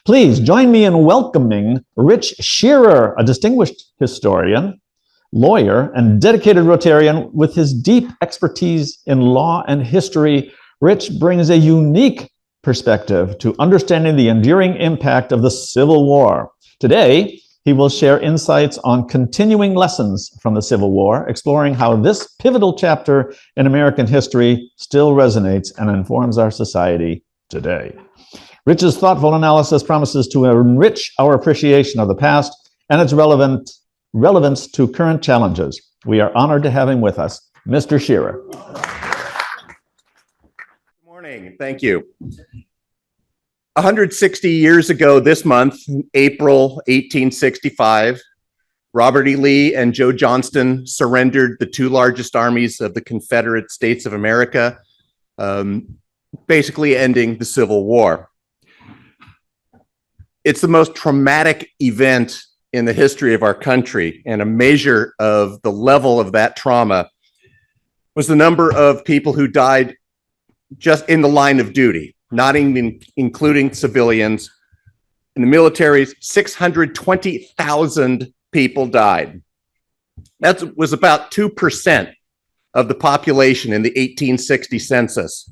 Please join me in welcoming Rich Shearer, a distinguished historian, lawyer, and dedicated Rotarian with his deep expertise in law and history. Rich brings a unique perspective to understanding the enduring impact of the Civil War. Today, he will share insights on continuing lessons from the Civil War, exploring how this pivotal chapter in American history still resonates and informs our society today. Rich's thoughtful analysis promises to enrich our appreciation of the past and its relevance to current challenges. We are honored to have him with us. Mr. Shearer. Good morning. Thank you. 160 years ago this month, April 1865, Robert E. Lee and Joe Johnston surrendered the two largest armies of the Confederate States of America, basically ending the Civil War. It's the most traumatic event in the history of our country, and a measure of the level of that trauma was the number of people who died just in the line of duty, not even including civilians. In the military, 620,000 people died. That was about 2% of the population in the 1860 census.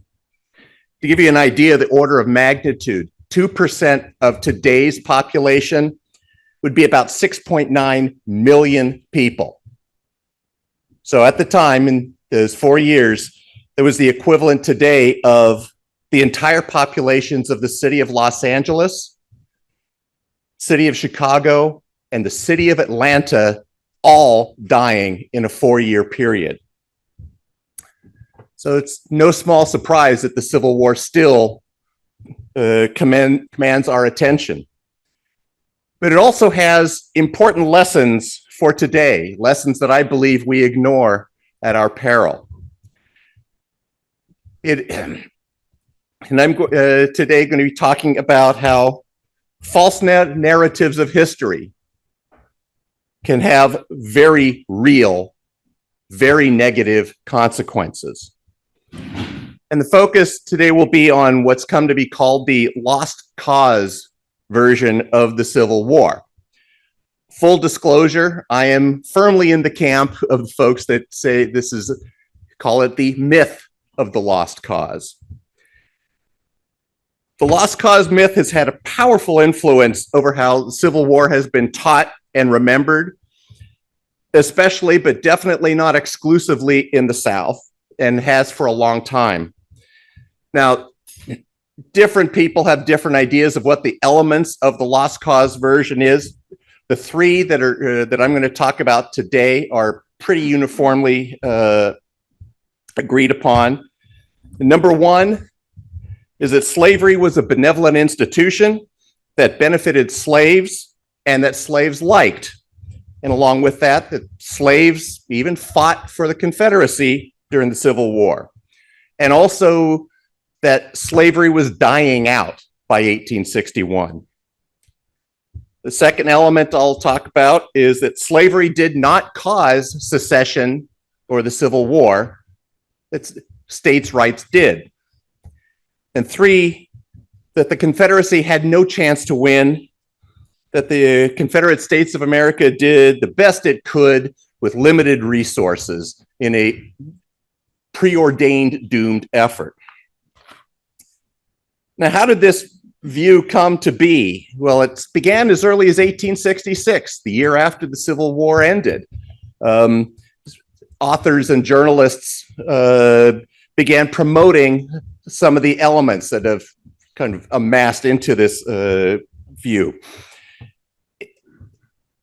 To give you an idea of the order of magnitude, 2% of today's population would be about 6.9 million people. So at the time, in those 4 years, there was the equivalent today of the entire populations of the city of Los Angeles, city of Chicago, and the city of Atlanta all dying in a 4-year period. So it's no small surprise that the Civil War still commands our attention. But it also has important lessons for today, lessons that I believe we ignore at our peril. And I'm today going to be talking about how false narratives of history can have very real, very negative consequences. And the focus today will be on what's come to be called the lost cause version of the Civil War. Full disclosure, I am firmly in the camp of the folks that say call it the myth of the lost cause. The lost cause myth has had a powerful influence over how the Civil War has been taught and remembered, especially, but definitely not exclusively in the South, and has for a long time. Now, different people have different ideas of what the elements of the lost cause version is. The three that I'm going to talk about today are pretty uniformly agreed upon. Number one is that slavery was a benevolent institution that benefited slaves and that slaves liked. And along with that slaves even fought for the Confederacy during the Civil War. And also that slavery was dying out by 1861. The second element I'll talk about is that slavery did not cause secession or the Civil War. It's states' rights did. And three, that the Confederacy had no chance to win, that the Confederate States of America did the best it could with limited resources in a preordained doomed effort. Now, how did this view come to be? Well, it began as early as 1866, the year after the Civil War ended. Authors and journalists began promoting some of the elements that have kind of amassed into this view.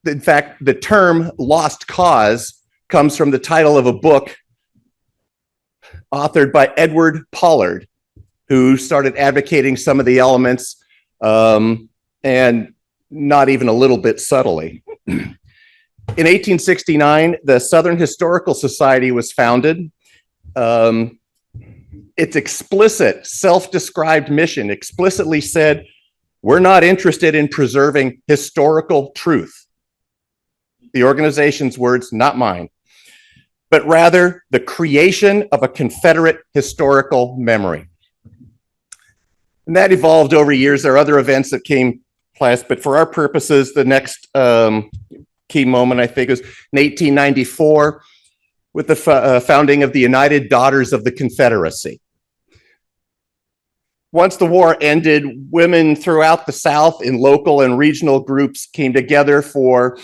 In fact, the term lost cause comes from the title of a book authored by Edward Pollard, who started advocating some of the elements, and not even a little bit subtly. In 1869, the Southern Historical Society was founded. Its explicit self-described mission explicitly said, we're not interested in preserving historical truth. The organization's words, not mine, but rather the creation of a Confederate historical memory. And that evolved over years. There are other events that came class, but for our purposes, the next key moment, I think, is in 1894 with the founding of the United Daughters of the Confederacy. Once the war ended, women throughout the South in local and regional groups came together for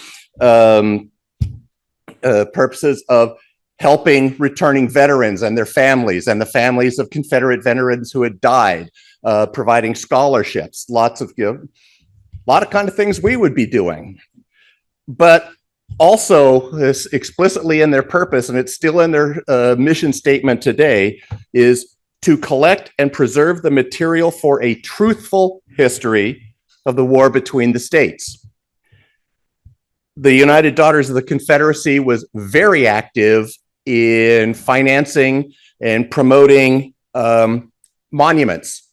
purposes of helping returning veterans and their families and the families of Confederate veterans who had died, providing scholarships, lots of, a lot of kind of things we would be doing. But also, this explicitly in their purpose, and it's still in their mission statement today, is to collect and preserve the material for a truthful history of the war between the states. The United Daughters of the Confederacy was very active in financing and promoting monuments,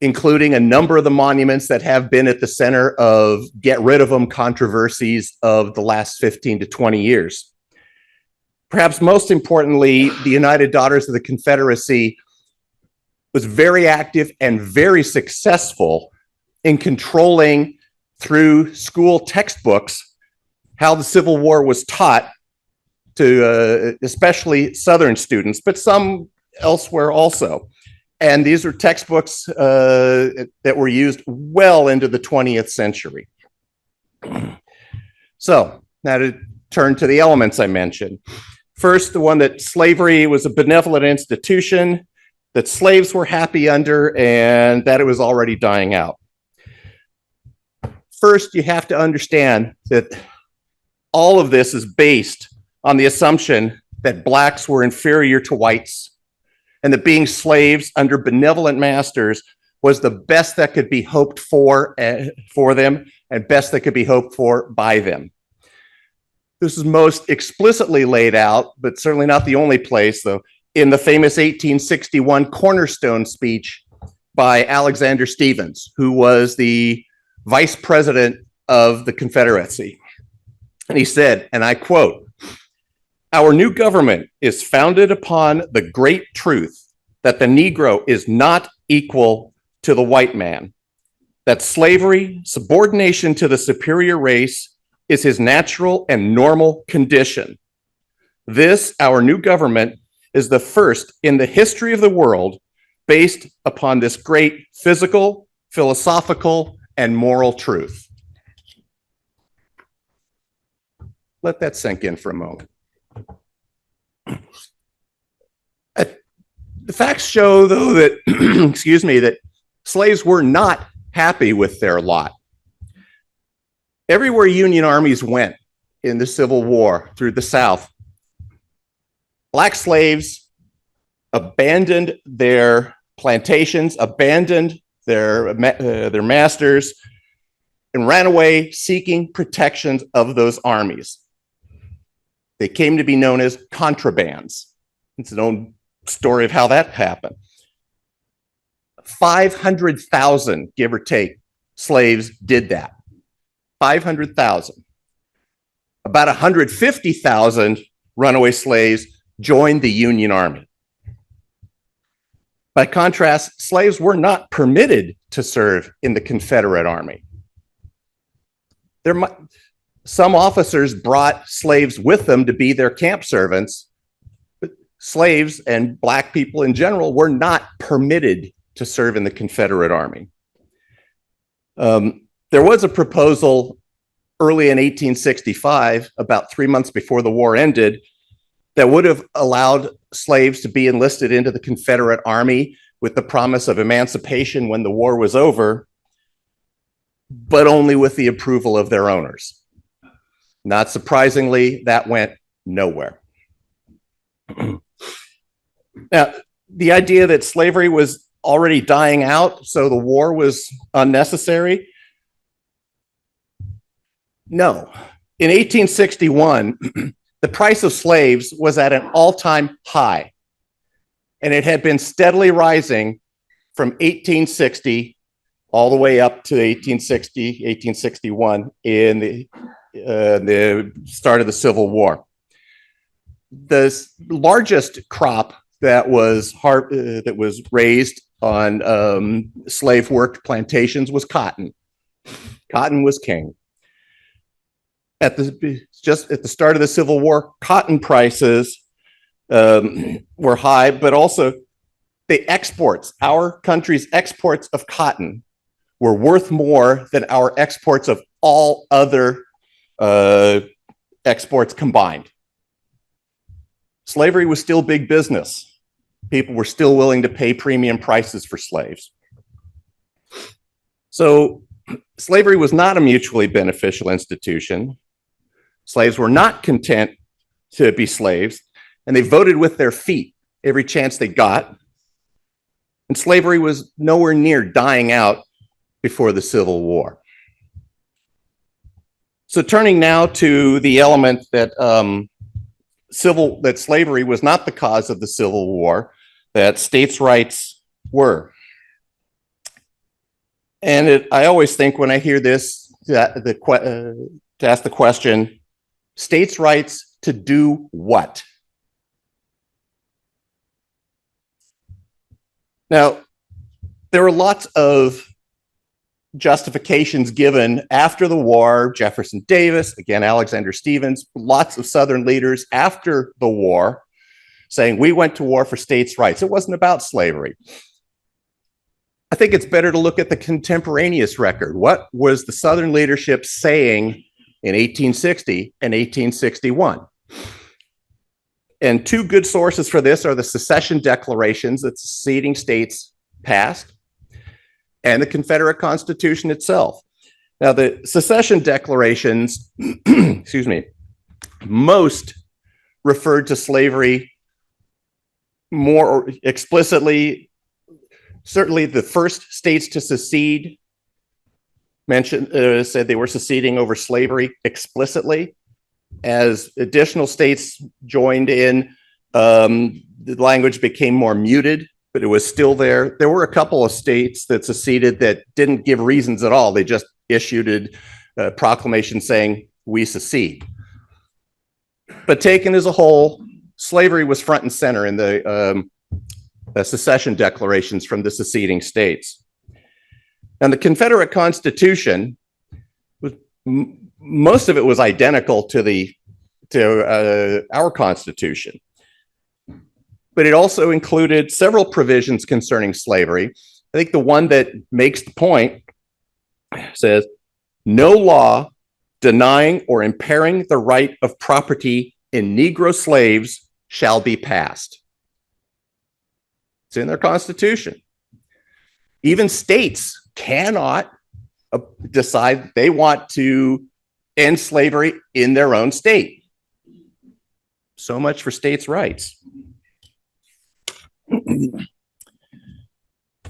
including a number of the monuments that have been at the center of get rid of them controversies of the last 15 to 20 years. Perhaps most importantly, the United Daughters of the Confederacy was very active and very successful in controlling through school textbooks how the Civil War was taught to especially Southern students, but some elsewhere also. And these are textbooks that were used well into the 20th century. So now to turn to the elements I mentioned. First, the one that slavery was a benevolent institution, that slaves were happy under, and that it was already dying out. First, you have to understand that all of this is based on the assumption that blacks were inferior to whites, and that being slaves under benevolent masters was the best that could be hoped for them and best that could be hoped for by them. This is most explicitly laid out, but certainly not the only place, though, in the famous 1861 Cornerstone speech by Alexander Stephens, who was the vice president of the Confederacy. And he said, and I quote, "Our new government is founded upon the great truth that the Negro is not equal to the white man, that slavery, subordination to the superior race, is his natural and normal condition. This, our new government, is the first in the history of the world based upon this great physical, philosophical, and moral truth." Let that sink in for a moment. The facts show, though, that, excuse me, that slaves were not happy with their lot. Everywhere Union armies went in the Civil War through the South, black slaves abandoned their plantations, abandoned their masters, and ran away seeking protections of those armies. They came to be known as contrabands. It's an old story of how that happened. 500,000, give or take, slaves did that. 500,000. About 150,000 runaway slaves joined the Union Army. By contrast, slaves were not permitted to serve in the Confederate Army. Some officers brought slaves with them to be their camp servants, but slaves and black people in general were not permitted to serve in the Confederate Army. There was a proposal early in 1865, about 3 months before the war ended, that would have allowed slaves to be enlisted into the Confederate Army with the promise of emancipation when the war was over, but only with the approval of their owners. Not surprisingly, that went nowhere. Now, the idea that slavery was already dying out, so the war was unnecessary. No. In 1861, the price of slaves was at an all-time high, and it had been steadily rising from 1860 all the way up to 1860, 1861 in the start of the Civil War. The largest crop that was raised on slave work plantations was cotton. Cotton was king. Just at the start of the Civil War, cotton prices were high, but also the exports, our country's exports of cotton were worth more than our exports of all other exports combined. Slavery was still big business. People were still willing to pay premium prices for slaves. So slavery was not a mutually beneficial institution. Slaves were not content to be slaves, and they voted with their feet every chance they got. And slavery was nowhere near dying out before the Civil War. So turning now to the element that that slavery was not the cause of the Civil War, that states' rights were. And I always think when I hear this, to ask the question, states' rights to do what? Now, there were lots of justifications given after the war. Jefferson Davis, again, Alexander Stephens, lots of Southern leaders after the war saying we went to war for states' rights. It wasn't about slavery. I think it's better to look at the contemporaneous record. What was the Southern leadership saying in 1860 and 1861? And two good sources for this are the secession declarations that seceding states passed and the Confederate Constitution itself. Now, the secession declarations, excuse me, most referred to slavery more explicitly. Certainly, the first states to secede said they were seceding over slavery explicitly. As additional states joined in, the language became more muted, but it was still there. There were a couple of states that seceded that didn't give reasons at all. They just issued a proclamation saying, we secede. But taken as a whole, slavery was front and center in the secession declarations from the seceding states. And the Confederate Constitution, most of it was identical to our Constitution. But it also included several provisions concerning slavery. I think the one that makes the point says, no law denying or impairing the right of property in Negro slaves shall be passed. It's in their Constitution. Even states cannot decide they want to end slavery in their own state. So much for states' rights.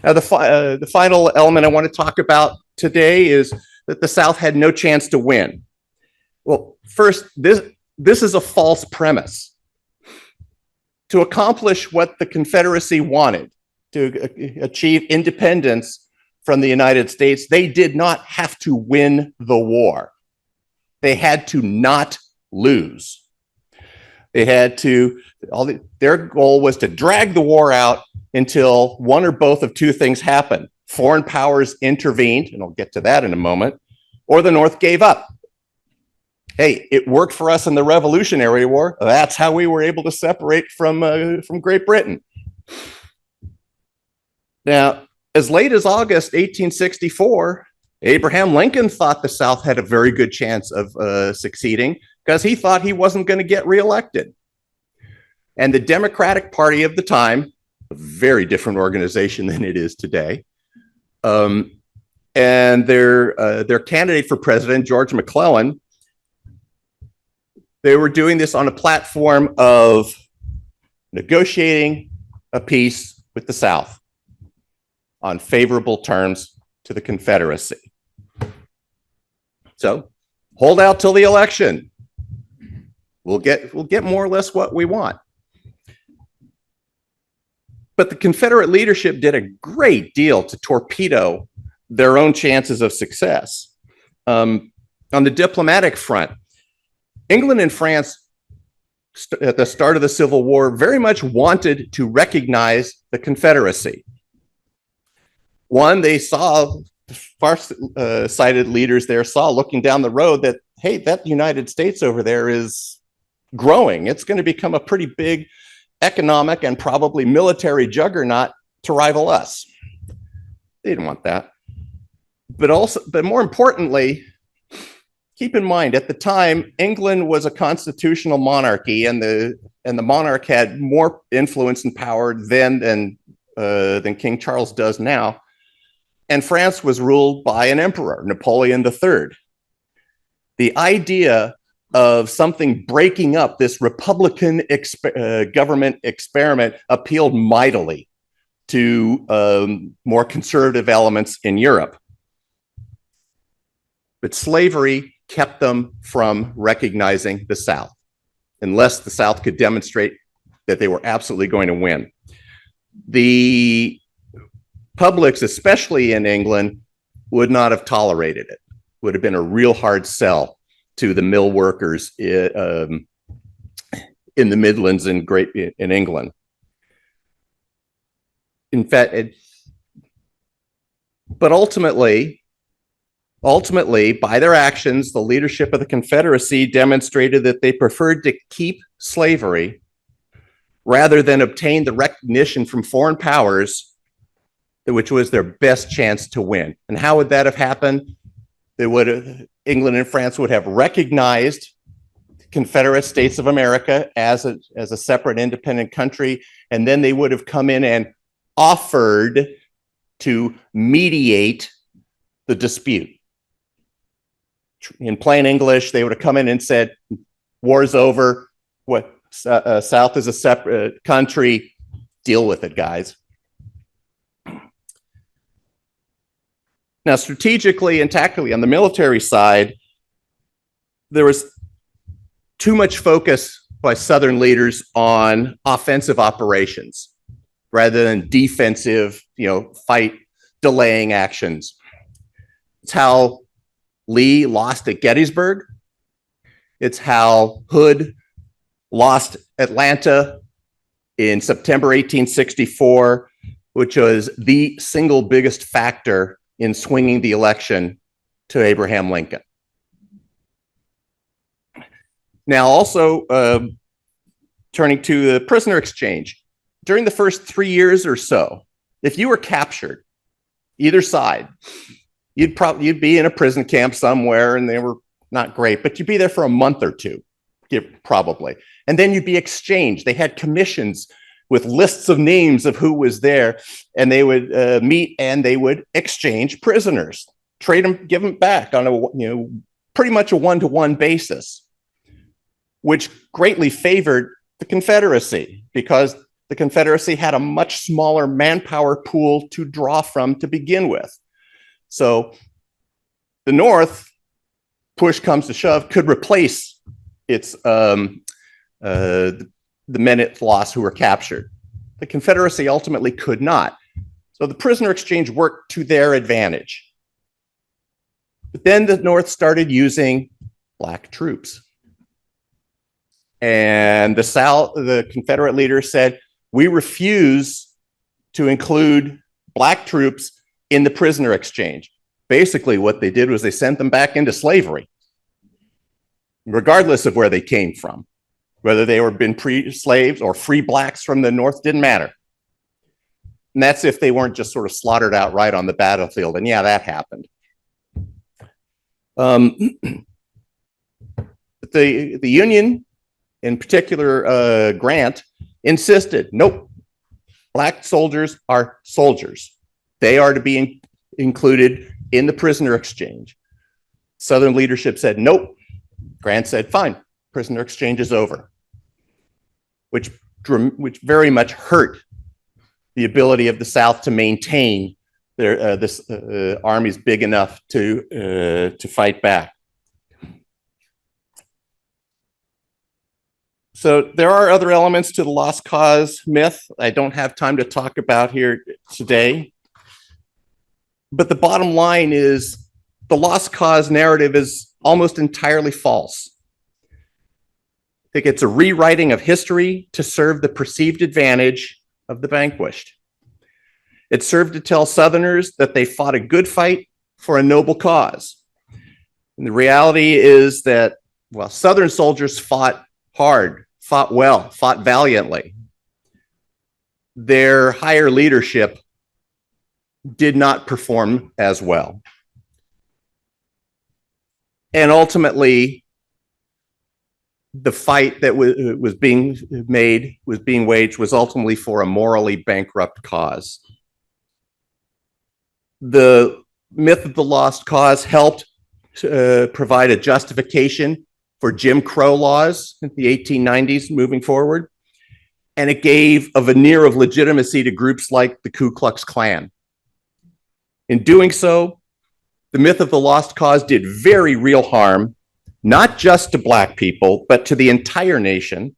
Now, the final element I want to talk about today is that the South had no chance to win. Well, first, this is a false premise. To accomplish what the Confederacy wanted, to achieve independence from the United States, they did not have to win the war. They had to not lose. They had to, their goal was to drag the war out until one or both of two things happened. Foreign powers intervened, and I'll get to that in a moment, or the North gave up. Hey, it worked for us in the Revolutionary War. That's how we were able to separate from Great Britain. Now, as late as August 1864, Abraham Lincoln thought the South had a very good chance of succeeding because he thought he wasn't going to get reelected. And the Democratic Party of the time, a very different organization than it is today, and their candidate for president, George McClellan, they were doing this on a platform of negotiating a peace with the South on favorable terms to the Confederacy. So hold out till the election. We'll get more or less what we want. But the Confederate leadership did a great deal to torpedo their own chances of success. On the diplomatic front, England and France, at the start of the Civil War, very much wanted to recognize the Confederacy. One, they saw far-sighted leaders there saw looking down the road that, hey, that United States over there is growing. It's going to become a pretty big economic and probably military juggernaut to rival us. They didn't want that. But more importantly, keep in mind, at the time, England was a constitutional monarchy, and the monarch had more influence and power then than King Charles does now. And France was ruled by an emperor, Napoleon III. The idea of something breaking up this Republican government experiment appealed mightily to more conservative elements in Europe. But slavery kept them from recognizing the South, unless the South could demonstrate that they were absolutely going to win. The publics, especially in England, would not have tolerated it. Would have been a real hard sell to the mill workers in the Midlands in England. In fact, but ultimately, by their actions, the leadership of the Confederacy demonstrated that they preferred to keep slavery rather than obtain the recognition from foreign powers, which was their best chance to win. And how would that have happened? England and France would have recognized Confederate States of America as a separate independent country, and then they would have come in and offered to mediate the dispute. In plain English, they would have come in and said, war's over, South is a separate country, deal with it, guys. Now, strategically and tactically on the military side, there was too much focus by Southern leaders on offensive operations rather than defensive, fight delaying actions. It's how Lee lost at Gettysburg. It's how Hood lost Atlanta in September 1864, which was the single biggest factor in swinging the election to Abraham Lincoln. Now, also turning to the prisoner exchange, during the first 3 years or so, if you were captured, either side, you'd be in a prison camp somewhere, and they were not great, but you'd be there for a month or two, probably, and then you'd be exchanged. They had commissions with lists of names of who was there, and they would meet and they would exchange prisoners, trade them, give them back on a pretty much a one-to-one basis, which greatly favored the Confederacy because the Confederacy had a much smaller manpower pool to draw from to begin with. So the North, push comes to shove, could replace its the men it lost who were captured. The Confederacy ultimately could not. So the prisoner exchange worked to their advantage. But then the North started using black troops. And the South, the Confederate leaders said, we refuse to include black troops in the prisoner exchange. Basically, what they did was they sent them back into slavery, regardless of where they came from. Whether they were been pre-slaves or free blacks from the North, didn't matter. And that's if they weren't just sort of slaughtered outright on the battlefield. And yeah, that happened. The Union, in particular Grant, insisted, nope, black soldiers are soldiers. They are to be included in the prisoner exchange. Southern leadership said, nope. Grant said, fine, prisoner exchange is over. Which very much hurt the ability of the South to maintain their armies big enough to fight back. So there are other elements to the lost cause myth I don't have time to talk about here today. But the bottom line is the lost cause narrative is almost entirely false. I think it's a rewriting of history to serve the perceived advantage of the vanquished. It served to tell Southerners that they fought a good fight for a noble cause. And the reality is that, well, Southern soldiers fought hard, fought well, fought valiantly. Their higher leadership did not perform as well. And ultimately, the fight that was being waged was ultimately for a morally bankrupt cause. The myth of the lost cause helped provide a justification for Jim Crow laws in the 1890s moving forward, and it gave a veneer of legitimacy to groups like the Ku Klux Klan. In doing so, the myth of the lost cause did very real harm, not just to Black people, but to the entire nation.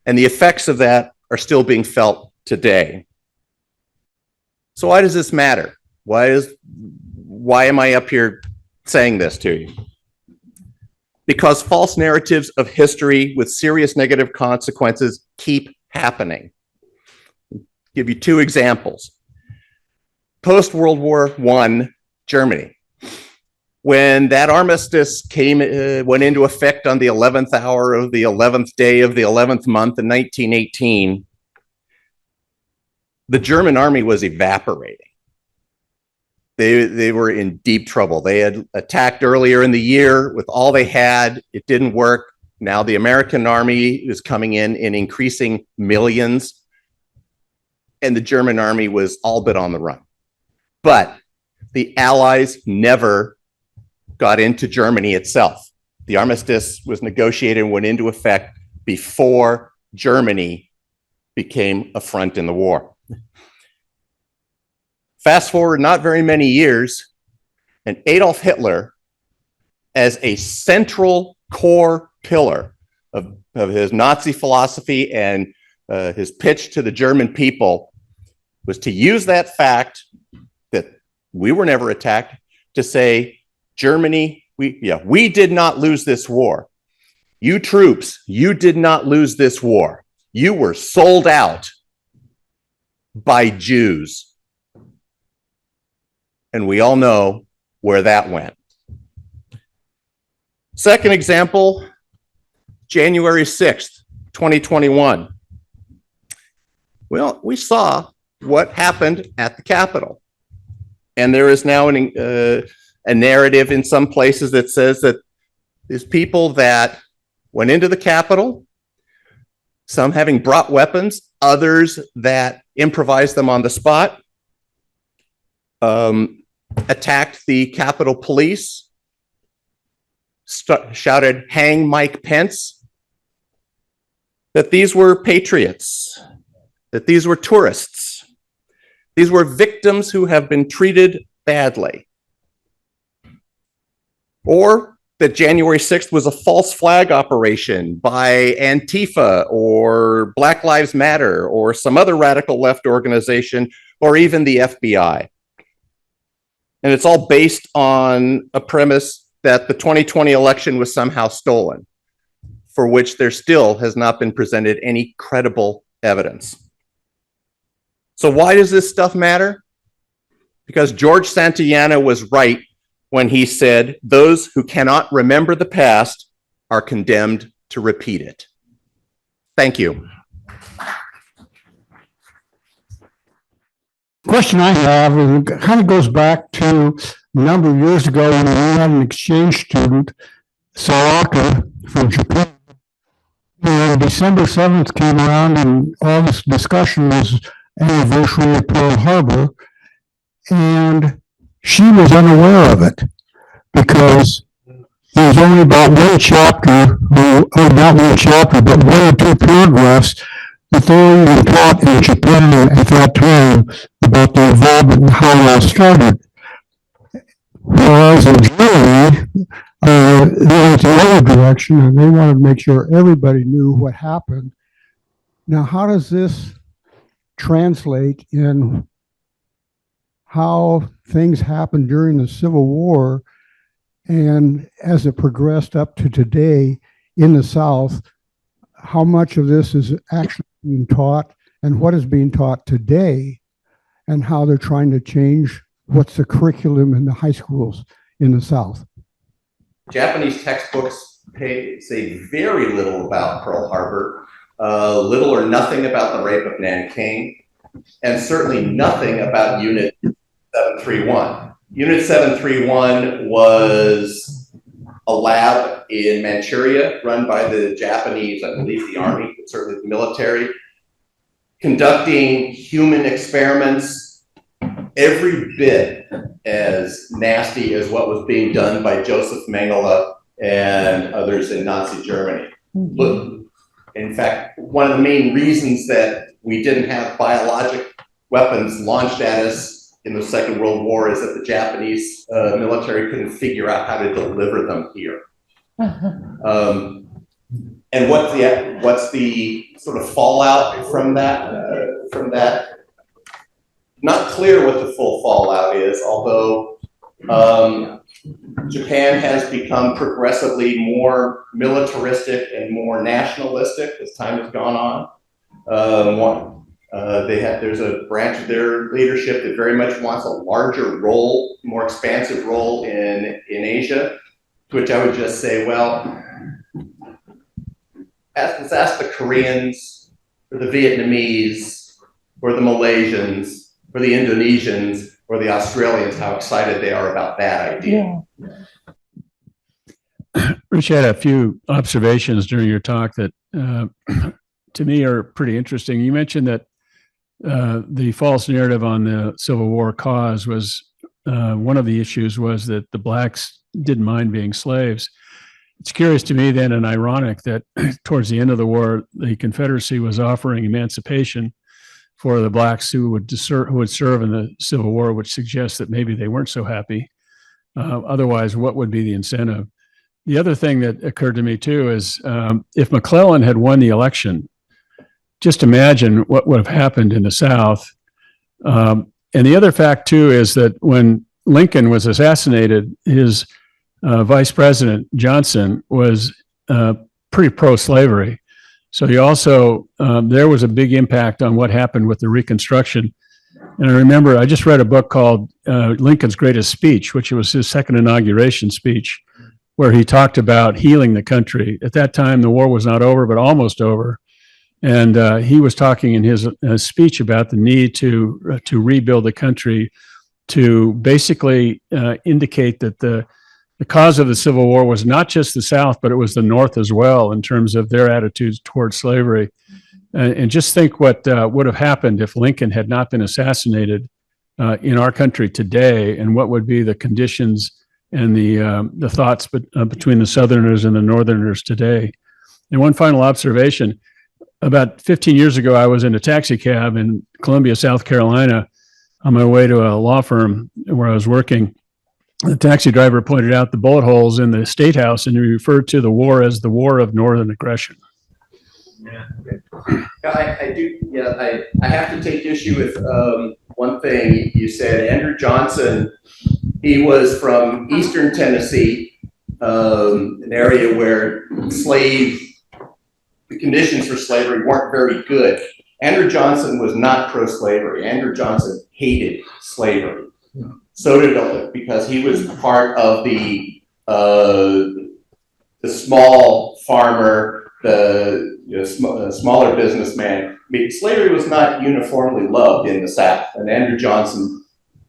And the effects of that are still being felt today. So why does this matter? Why am I up here saying this to you? Because false narratives of history with serious negative consequences keep happening. I'll give you two examples. Post-World War I, Germany. When that armistice went into effect on the 11th hour of the 11th day of the 11th month in 1918, the German army was evaporating. They were in deep trouble. They had attacked earlier in the year with all they had. It didn't work. Now the American army is coming in increasing millions, and the German army was all but on the run. But the Allies never got into Germany itself. The armistice was negotiated and went into effect before Germany became a front in the war. Fast forward not very many years, and Adolf Hitler, as a central core pillar of his Nazi philosophy and his pitch to the German people, was to use that fact that we were never attacked to say, Germany, we did not lose this war. You troops, you did not lose this war. You were sold out by Jews. And we all know where that went. Second example, January 6th, 2021. Well, we saw what happened at the Capitol. And there is now a narrative in some places that says that these people that went into the Capitol, some having brought weapons, others that improvised them on the spot, attacked the Capitol Police, shouted, "Hang Mike Pence," that these were patriots, that these were tourists, these were victims who have been treated badly. Or that January 6th was a false flag operation by Antifa or Black Lives Matter or some other radical left organization or even the FBI. And it's all based on a premise that the 2020 election was somehow stolen, for which there still has not been presented any credible evidence. So why does this stuff matter? Because George Santayana was right when he said, those who cannot remember the past are condemned to repeat it. Thank you. Question I have, and it kind of goes back to a number of years ago when we had an exchange student, Saraka from Japan. And December 7th came around and all this discussion was anniversary of Pearl Harbor. And she was unaware of it because there was only about one chapter, or not one chapter, but one or two paragraphs that they were even taught in Japan at that time about the involvement and how it all started. Whereas in Germany, they went the other direction and they wanted to make sure everybody knew what happened. Now, how does this translate in how things happened during the Civil War and as it progressed up to today in the South? How much of this is actually being taught and what is being taught today? and how they're trying to change what's the curriculum in the high schools in the South. Japanese textbooks say very little about Pearl Harbor, little or nothing about the rape of Nanking, and certainly nothing about Unit 731. Unit 731 was a lab in Manchuria run by the Japanese, I believe the army, but certainly the military, conducting human experiments every bit as nasty as what was being done by Joseph Mengele and others in Nazi Germany. But in fact, one of the main reasons that we didn't have biologic weapons launched at us in the Second World War is that the Japanese military couldn't figure out how to deliver them here. And what's the sort of fallout from that? Not clear what the full fallout is, although Japan has become progressively more militaristic and more nationalistic as time has gone on. There's a branch of their leadership that very much wants a larger role, more expansive role in Asia, to which I would just say, well, let's ask the Koreans, or the Vietnamese, or the Malaysians, or the Indonesians, or the Australians how excited they are about that idea. Yeah. Rich had a few observations during your talk that to me are pretty interesting. You mentioned that the false narrative on the Civil War cause was one of the issues was that the blacks didn't mind being slaves. It's curious to me then and ironic that towards the end of the war, the Confederacy was offering emancipation for the blacks who would serve in the Civil War, which suggests that maybe they weren't so happy. Otherwise, what would be the incentive? The other thing that occurred to me too is if McClellan had won the election, just imagine what would have happened in the South. And the other fact too is that when Lincoln was assassinated, his vice president Johnson was pretty pro-slavery. So he also, there was a big impact on what happened with the Reconstruction. And I remember I just read a book called Lincoln's Greatest Speech, which was his second inauguration speech, where he talked about healing the country. At that time, the war was not over, but almost over. And he was talking in his speech about the need to rebuild the country, to basically indicate that the cause of the Civil War was not just the South, but it was the North as well in terms of their attitudes towards slavery. And just think what would have happened if Lincoln had not been assassinated in our country today, and what would be the conditions and the thoughts between the Southerners and the Northerners today. And one final observation. About 15 years ago, I was in a taxi cab in Columbia, South Carolina, on my way to a law firm where I was working. The taxi driver pointed out the bullet holes in the State House, and he referred to the war as the War of Northern Aggression. Yeah, I do. Yeah, I have to take issue with one thing you said. Andrew Johnson, he was from Eastern Tennessee, an area where the conditions for slavery weren't very good. Andrew Johnson was not pro-slavery. Andrew Johnson hated slavery. So did because he was part of the small farmer, the smaller businessman. I mean, slavery was not uniformly loved in the South, and Andrew Johnson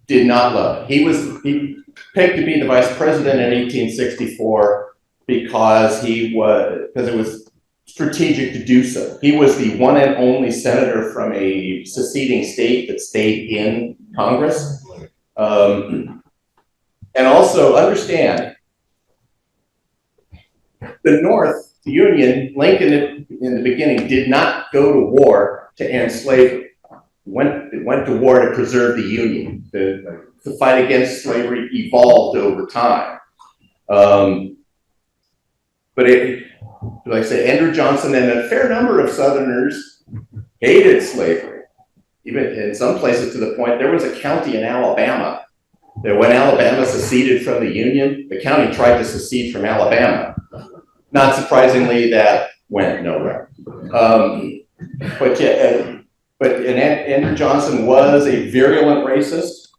did not love it. He picked to be the vice president in 1864 because it was strategic to do so. He was the one and only senator from a seceding state that stayed in Congress. And also understand, the North, the Union, Lincoln in the beginning did not go to war to end slavery. It went to war to preserve the Union. The fight against slavery evolved over time. But like I say, Andrew Johnson and a fair number of Southerners hated slavery. Even in some places to the point, there was a county in Alabama that when Alabama seceded from the Union, the county tried to secede from Alabama. Not surprisingly, that went nowhere. But and Andrew Johnson was a virulent racist.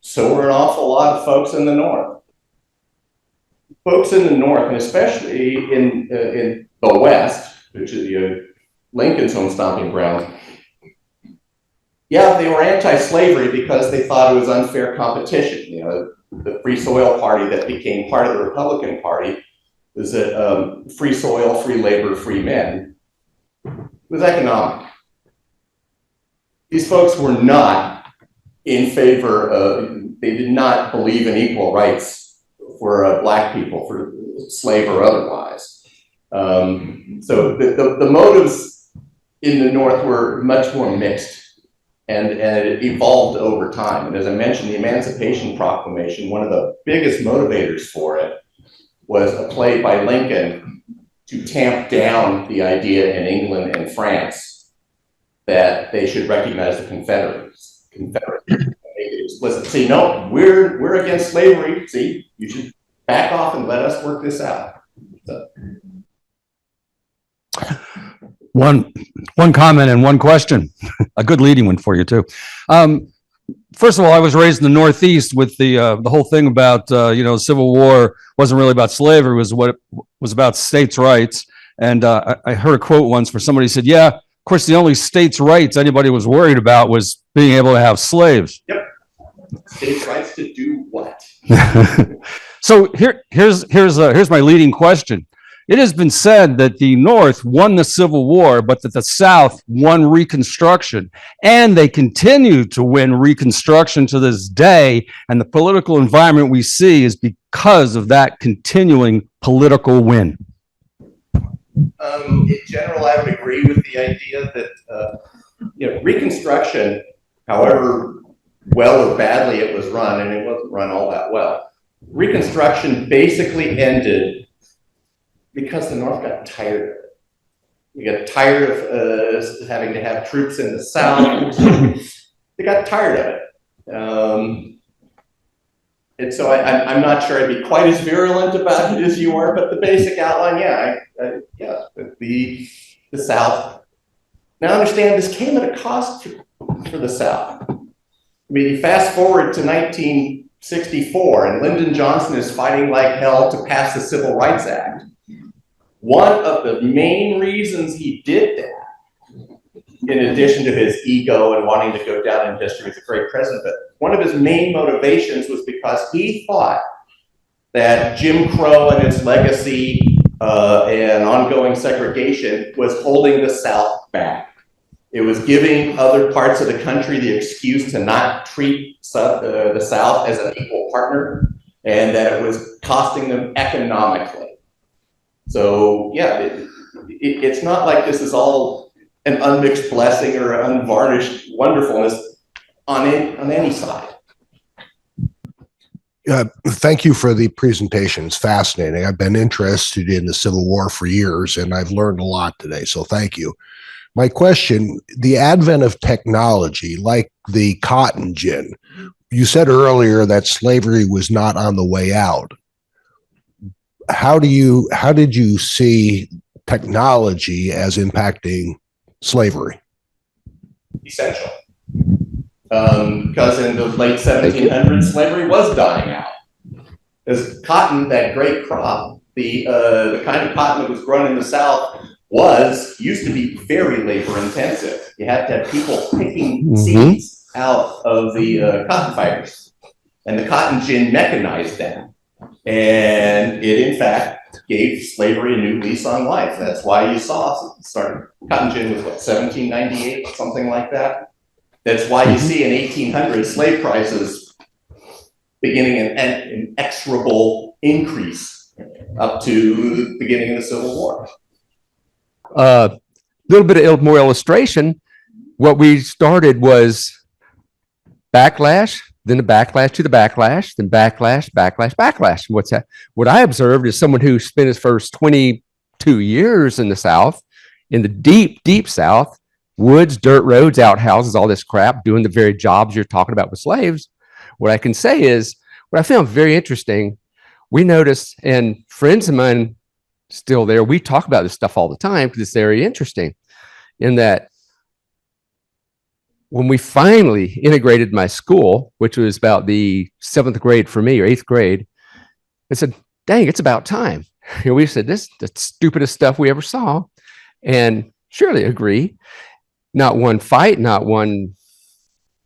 So were an awful lot of folks in the North. Folks in the North, and especially in the West, which is Lincoln's home stomping ground, yeah, they were anti-slavery because they thought it was unfair competition. You know, the Free Soil Party that became part of the Republican Party was that free soil, free labor, free men. It was economic. These folks were not in favor of, they did not believe in equal rights for black people, for slave or otherwise. So the motives in the North were much more mixed. And it evolved over time. And as I mentioned, the Emancipation Proclamation, one of the biggest motivators for it was a play by Lincoln to tamp down the idea in England and France that they should recognize the Confederates. Make it explicit. See, no, we're against slavery. See, you should back off and let us work this out. So. One comment and one question, a good leading one for you too. First of all, I was raised in the Northeast with the whole thing about Civil War wasn't really about slavery, it was what it was about states' rights. And I heard a quote once where somebody said, "Yeah, of course, the only states' rights anybody was worried about was being able to have slaves." Yep. States' rights to do what? So here's my leading question. It has been said that the North won the Civil War, but that the South won Reconstruction, and they continue to win Reconstruction to this day. And the political environment we see is because of that continuing political win. In general, I would agree with the idea that Reconstruction, however well or badly it was run, and it wasn't run all that well, Reconstruction basically ended because the North got tired of it. We got tired of having to have troops in the South. They got tired of it. And so I'm not sure I'd be quite as virulent about it as you are, but the basic outline, the South. Now understand, this came at a cost for the South. I mean, you fast forward to 1964, and Lyndon Johnson is fighting like hell to pass the Civil Rights Act. One of the main reasons he did that, in addition to his ego and wanting to go down in history as a great president, but one of his main motivations was because he thought that Jim Crow and its legacy and ongoing segregation was holding the South back. It was giving other parts of the country the excuse to not treat the South as an equal partner, and that it was costing them economically. So yeah, it's not like this is all an unmixed blessing or unvarnished wonderfulness on any side. Thank you for the presentation. It's fascinating. I've been interested in the Civil War for years, and I've learned a lot today, so thank you. My question, the advent of technology, like the cotton gin, you said earlier that slavery was not on the way out. How did you see technology as impacting slavery? Essential. Because in the late 1700s, slavery was dying out. As cotton, that great crop, the kind of cotton that was grown in the South used to be very labor intensive. You had to have people picking seeds out of the cotton fibers. And the cotton gin mechanized that. And it, in fact, gave slavery a new lease on life. That's why you saw cotton gin was 1798, something like that. That's why you see in 1800 slave prices beginning an inexorable increase up to the beginning of the Civil War. A little bit of more illustration. What we started was backlash, then the backlash to the backlash, then backlash, backlash, backlash. What's that? What I observed is someone who spent his first 22 years in the South, in the deep, deep South, woods, dirt roads, outhouses, all this crap, doing the very jobs you're talking about with slaves. What I can say is, what I found very interesting, we noticed, and friends of mine still there, we talk about this stuff all the time because it's very interesting, in that when we finally integrated my school, which was about the 7th grade for me or 8th grade, I said, dang, it's about time. We said, this is the stupidest stuff we ever saw. And surely agree. Not one fight, not one,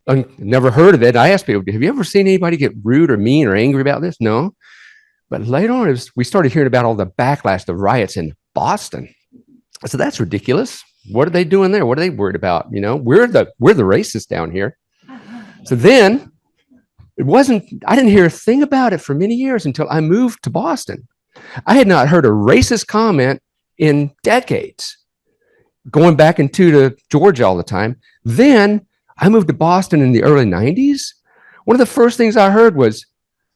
never heard of it. I asked people, have you ever seen anybody get rude or mean or angry about this? No. But later on, we started hearing about all the backlash, the riots in Boston. I said, that's ridiculous. What are they doing there? What are they worried about? We're the racists down here. So then I didn't hear a thing about it for many years until I moved to Boston. I had not heard a racist comment in decades, going back to Georgia all the time. Then I moved to Boston in the early 90s. One of the first things I heard was,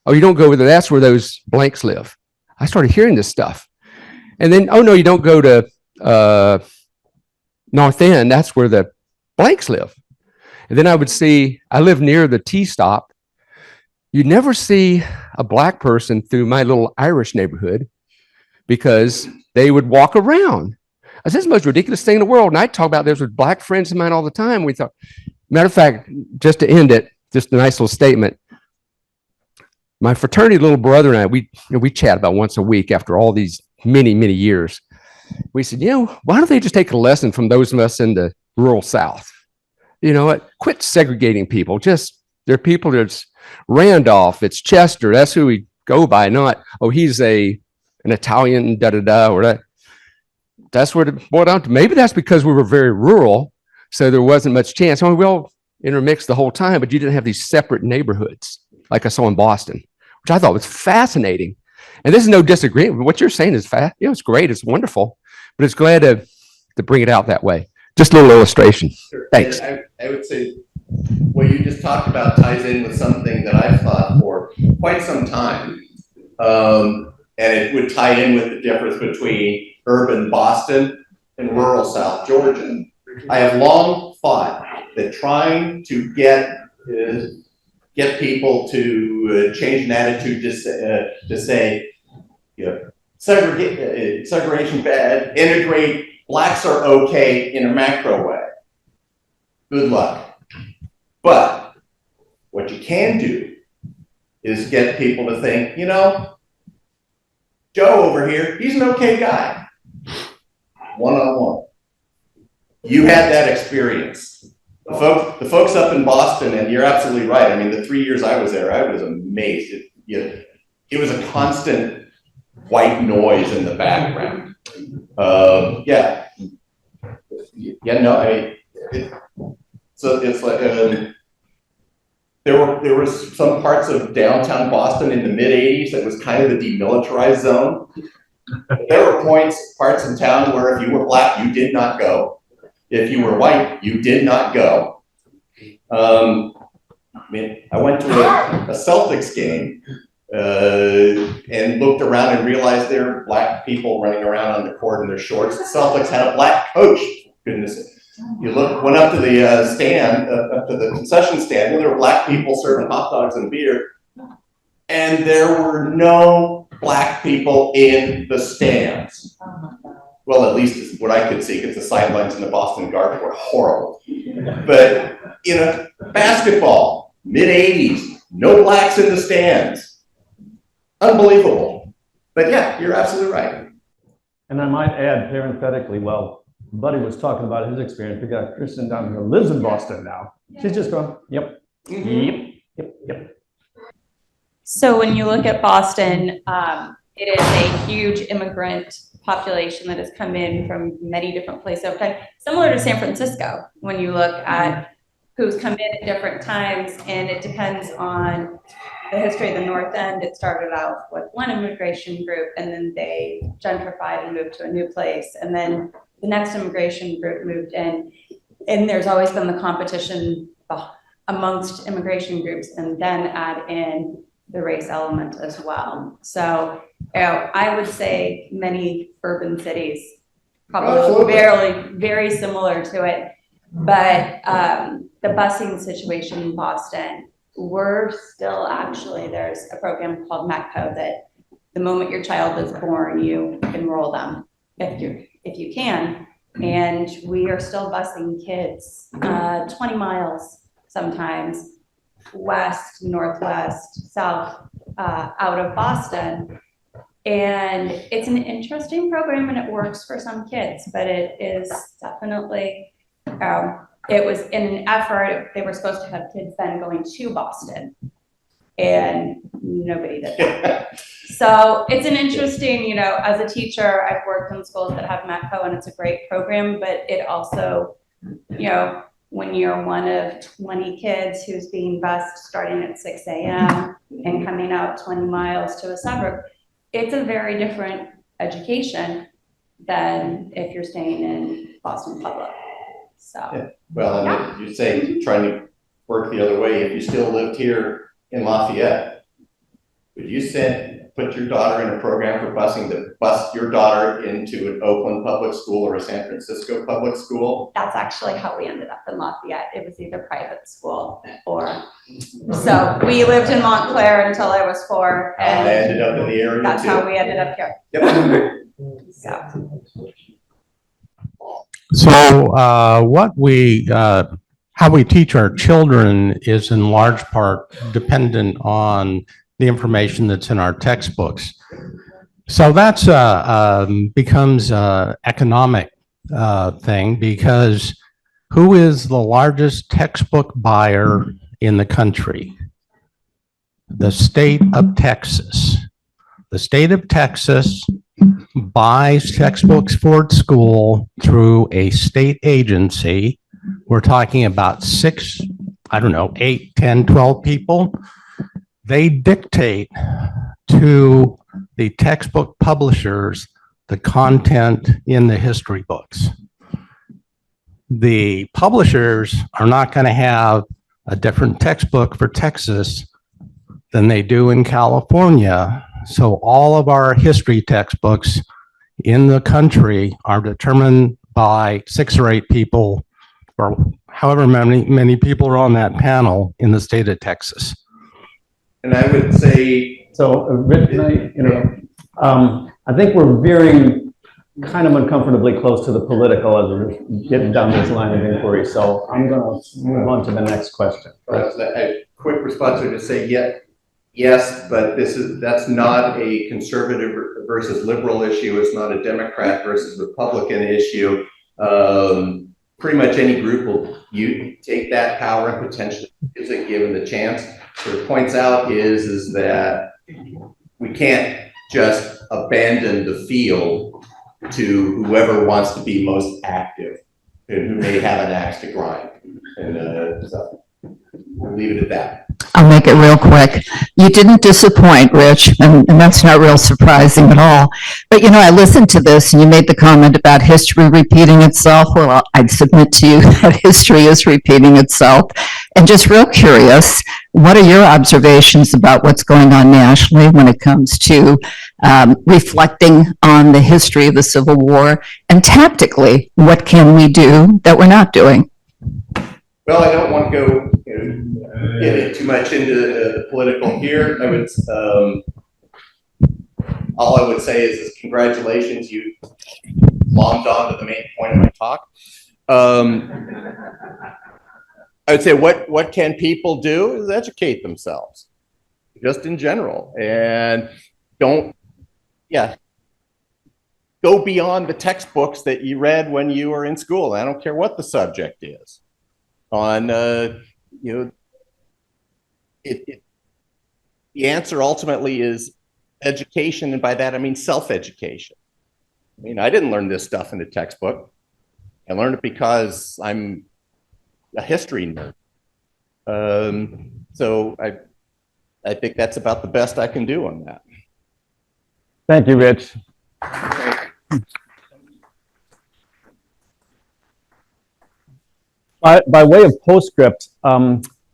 oh, you don't go over there. That's where those blanks live. I started hearing this stuff. And then, oh, no, you don't go to North End. That's where the blanks live. And then I live near the T-stop. You'd never see a black person through my little Irish neighborhood because they would walk around. I said, it's the most ridiculous thing in the world. And I talk about this with black friends of mine all the time. We thought, matter of fact, just to end it, just a nice little statement. My fraternity little brother and I, we chat about once a week after all these many, many years. We said, why don't they just take a lesson from those of us in the rural South? You know what? Quit segregating people. They're people that's Randolph, it's Chester. That's who we go by, not, oh, he's an Italian, or that. That's where it boiled down to. Maybe that's because we were very rural, so there wasn't much chance. I mean, we all intermixed the whole time, but you didn't have these separate neighborhoods like I saw in Boston, which I thought was fascinating. And this is no disagreement. What you're saying is it's great. It's wonderful, but it's glad to bring it out that way. Just a little illustration. Sure. Thanks. I would say what you just talked about ties in with something that I've thought for quite some time. And it would tie in with the difference between urban Boston and rural South Georgia. I have long thought that trying to get people to change an attitude to say, segregation bad, integrate, blacks are okay in a macro way. Good luck. But what you can do is get people to think, Joe over here, he's an okay guy. One-on-one. You had that experience. The folks up in Boston, and you're absolutely right. I mean, the 3 years I was there, I was amazed. It was a constant white noise in the background. So it's like there was some parts of downtown Boston in the mid '80s that was kind of the demilitarized zone. There were parts in town where if you were black, you did not go. If you were white, you did not go. I went to a Celtics game and looked around and realized there were black people running around on the court in their shorts. The Celtics had a black coach. Goodness. Went up to the stand, up to the concession stand, and there were black people serving hot dogs and beer. And there were no black people in the stands. Well, at least what I could see, because the sidelines in the Boston Garden were horrible. But, basketball, mid-'80s, no blacks in the stands. Unbelievable. But yeah, you're absolutely right. And I might add parenthetically, well, Buddy was talking about his experience. We got Kristen down here who lives in Boston now. She's just going, yep, yep. So when you look at Boston, it is a huge immigrant population that has come in from many different places. Similar to San Francisco, when you look at who's come in at different times, and it depends on the history of the North End. It started out with one immigration group, and then they gentrified and moved to a new place, and then the next immigration group moved in, and there's always been the competition amongst immigration groups, and then add in the race element as well. So I would say many urban cities probably very similar to it, but the busing situation in Boston, we're still there's a program called MECO that the moment your child is born, you enroll them if you can. And we are still busing kids 20 miles sometimes, west, northwest, south, out of Boston. And it's an interesting program and it works for some kids, but it is definitely, it was in an effort, they were supposed to have kids then going to Boston and nobody did that. So it's an interesting, as a teacher, I've worked in schools that have METCO and it's a great program, but it also, when you're one of 20 kids who's being bused starting at 6 a.m. and coming out 20 miles to a suburb, it's a very different education than if you're staying in Boston Public. So, yeah. Well, and you say trying to work the other way. If you still lived here in Lafayette, would you put your daughter in a program for busing to bus your daughter into an Oakland public school or a San Francisco public school? That's actually how we ended up in Lafayette. It was either private school or, so we lived in Montclair until I was 4. And I ended up in the area that's too. how we ended up here. Yep. So, how we teach our children is in large part dependent on the information that's in our textbooks. So that's becomes an economic thing, because who is the largest textbook buyer in the country? The state of Texas. The state of Texas buys textbooks for its school through a state agency. We're talking about 6, 8, 10, 12 people. They dictate to the textbook publishers the content in the history books. The publishers are not going to have a different textbook for Texas than they do in California. So all of our history textbooks in the country are determined by 6 or 8 people, or however many people are on that panel in the state of Texas. And I would say, So, Rick, can I think we're veering kind of uncomfortably close to the political as we're getting down this line of inquiry. So I'm going to move on to the next question. a quick response would just say, yes, but that's not a conservative versus liberal issue. It's not a Democrat versus Republican issue. Pretty much any group will take that power and potentially use it given the chance. What it points out is that we can't just abandon the field to whoever wants to be most active and who may have an axe to grind. And so we'll leave it at that. I'll make it real quick. You didn't disappoint, Rich, and that's not real surprising at all. But I listened to this and you made the comment about history repeating itself. Well, I'd submit to you that history is repeating itself. And just real curious, what are your observations about what's going on nationally when it comes to reflecting on the history of the Civil War? And tactically, what can we do that we're not doing? Well, I don't want to go get too much into the political here. All I would say is congratulations, you logged on to the main point of my talk. I would say what can people do is educate themselves, just in general, and go beyond the textbooks that you read when you were in school. I don't care what the subject is. The answer ultimately is education, and by that I mean self-education. I didn't learn this stuff in the textbook. I learned it because I'm a history nerd. So I think that's about the best I can do on that. Thank you, Rich. By way of postscript,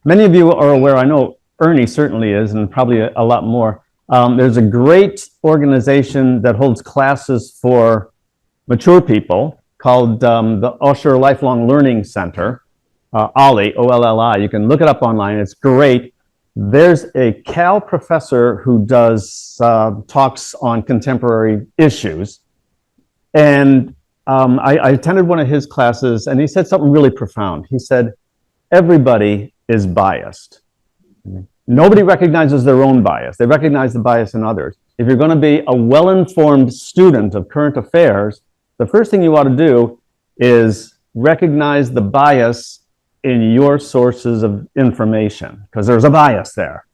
many of you are aware, I know Ernie certainly is, and probably a lot more. There's a great organization that holds classes for mature people called the Usher Lifelong Learning Center, OLLI, O-L-L-I. You can look it up online. It's great. There's a Cal professor who does talks on contemporary issues. And I attended one of his classes, and he said something really profound. He said, everybody is biased. Nobody recognizes their own bias. They recognize the bias in others. If you're going to be a well-informed student of current affairs, the first thing you ought to do is recognize the bias in your sources of information, because there's a bias there.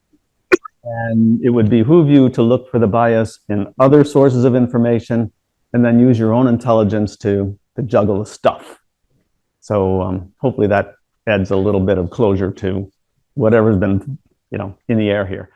And it would behoove you to look for the bias in other sources of information and then use your own intelligence to juggle the stuff. So hopefully that adds a little bit of closure to whatever's been, in the air here.